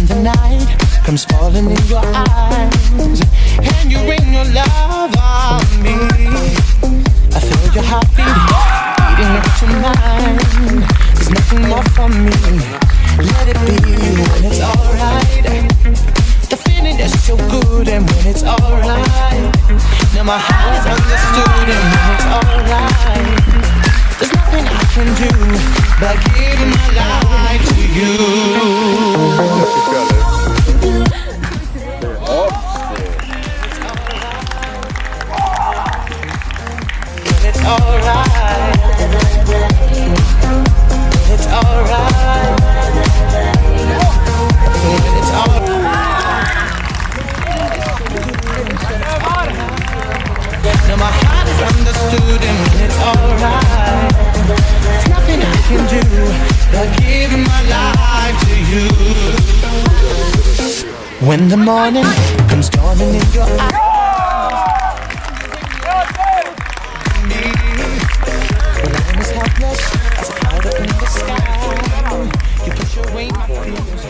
the night comes falling in your eyes, and you bring your love on me. I feel your heartbeat beating into mine. There's nothing more for me. Let it be when it's alright. The feeling is so good, and when it's alright. Now my heart is understood, and when it's alright. There's nothing I can do but giving my life to you. When it's alright. When it's alright. When it's alright. Now my heart is understood, and when it's alright. There's nothing I can do but giving my life to you. When the morning comes dawning in your eyes, when I'm as helpless as a cloud up in the sky, you push away my fears.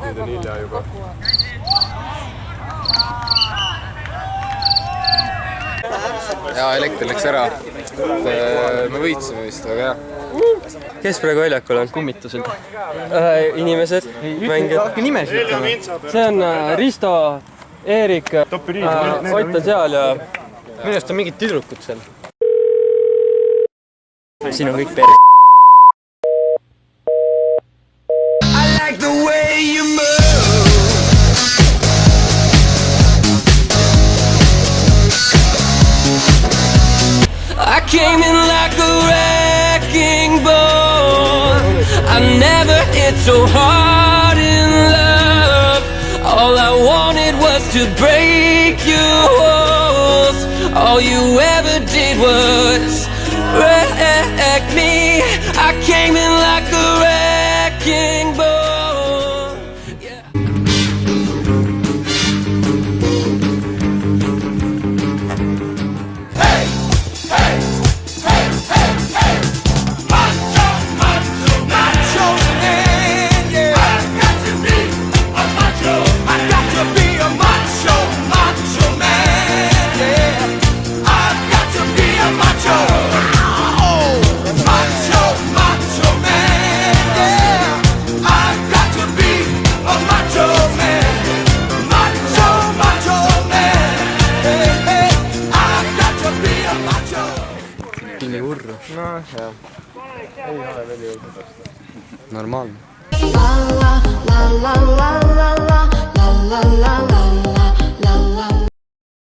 Nüüd on hilja juba. Ja elekter läks ära. Me võitsime vist, aga jah. Kes praegu väljakul on? Kummitused. Inimesed, mängijad. Hakka nimesid ütlema. See on Risto, Eerik, Ott on seal ja... Minu arust on mingid tüdrukud seal. Siin on kõik pere. I came in like a wrecking ball. I never hit so hard in love. All I wanted was to break your walls. All you ever did was wreck me. I came in like a wrecking ball. nii hurru. noh, jah. ei ole veel jõudnud. Normaalne. La la la la la la la la la la la la la la